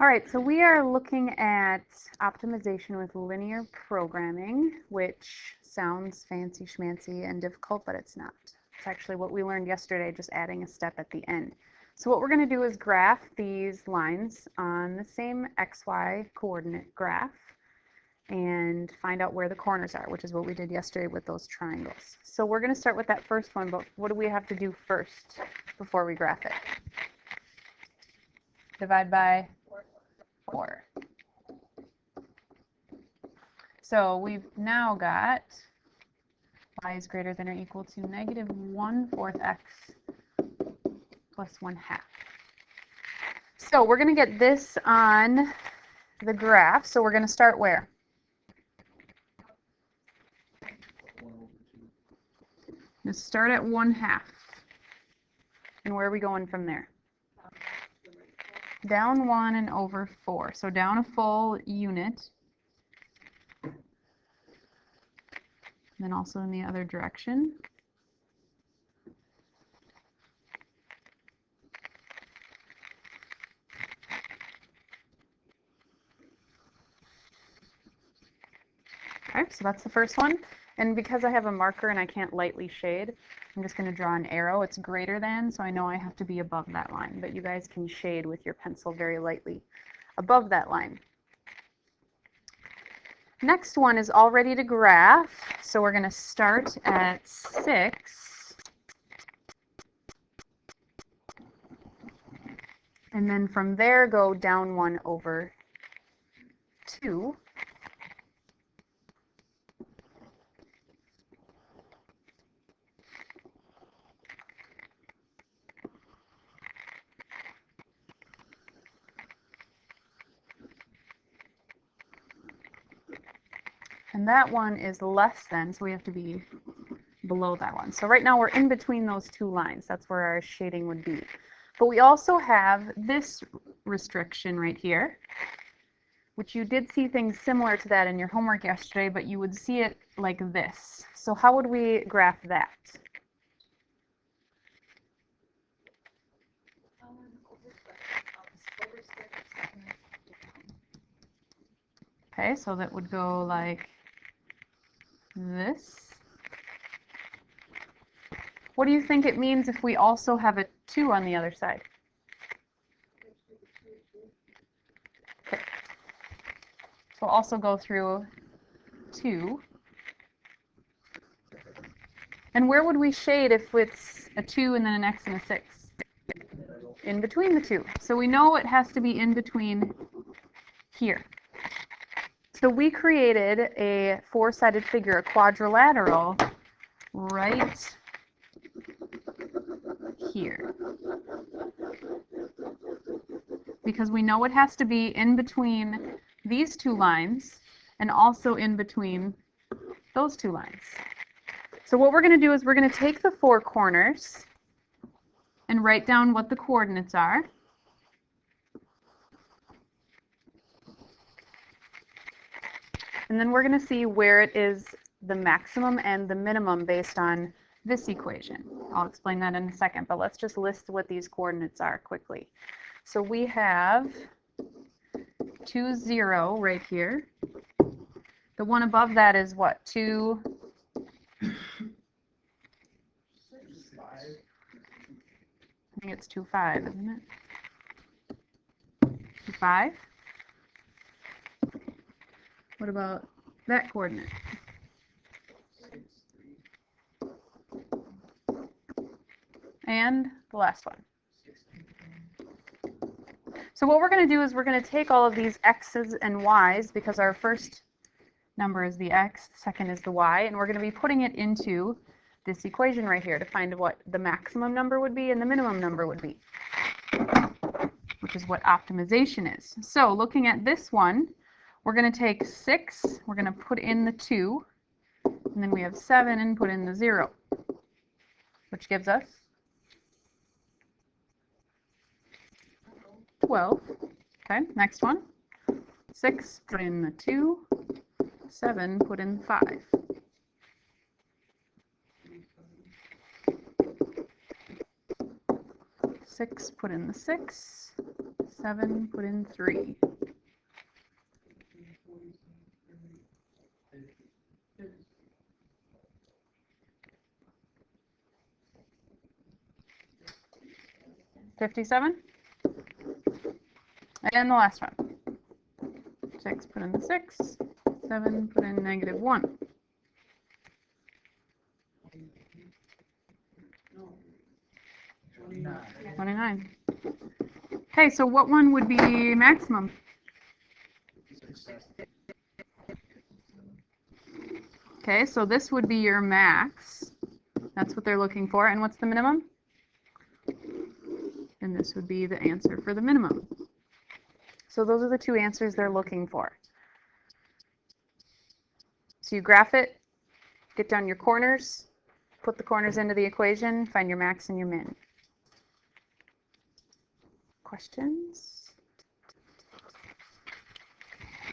All right, so we are looking at optimization with linear programming, which sounds fancy schmancy and difficult, but it's not. It's actually what we learned yesterday, just adding a step at the end. So what we're going to do is graph these lines on the same XY coordinate graph and find out where the corners are, which is what we did yesterday with those triangles. So we're going to start with that first one, but what do we have to do first before we graph it? Divide by 4. So we've now got y is greater than or equal to negative 1/4 x plus 1/2. So we're going to get this on the graph. So we're going to start where? Let's start at 1/2. And where are we going from there? Down 1 and over 4. So down a full unit. And then also in the other direction. Okay, so that's the first one. And because I have a marker and I can't lightly shade, I'm just going to draw an arrow. It's greater than, so I know I have to be above that line. But you guys can shade with your pencil very lightly above that line. Next one is all ready to graph. So we're going to start at 6. And then from there go down 1 over 2. And that one is less than, so we have to be below that one. So right now we're in between those two lines. That's where our shading would be. But we also have this restriction right here, which you did see things similar to that in your homework yesterday, but you would see it like this. So how would we graph that? Okay, so that would go like this. What do you think it means if we also have a 2 on the other side? Okay. So we'll also go through 2. And where would we shade if it's a 2 and then an x and a 6? In between the 2. So we know it has to be in between here. So we created a 4-sided figure, a quadrilateral, right here. Because we know it has to be in between these two lines and also in between those two lines. So what we're going to do is we're going to take the 4 corners and write down what the coordinates are. And then we're going to see where it is the maximum and the minimum based on this equation. I'll explain that in a second, but let's just list what these coordinates are quickly. So we have 2, 0 right here. The one above that is what? 2, 5. I think it's 2, 5, isn't it? 2, 5. What about that coordinate? And the last one. So what we're going to do is we're going to take all of these x's and y's, because our first number is the x, the second is the y, and we're going to be putting it into this equation right here to find what the maximum number would be and the minimum number would be, which is what optimization is. So looking at this one, we're going to take 6, we're going to put in the 2, and then we have 7 and put in the 0, which gives us 12. Okay, next one. 6, put in the 2, 7, put in 5. 6, put in the 6, 7, put in 3. $57. And the last one. 6, put in the 6. 7, put in -1. 29. Okay, so what one would be maximum? Okay, so this would be your max. That's what they're looking for. And what's the minimum? And this would be the answer for the minimum. So those are the two answers they're looking for. So you graph it, get down your corners, put the corners into the equation, find your max and your min. Questions?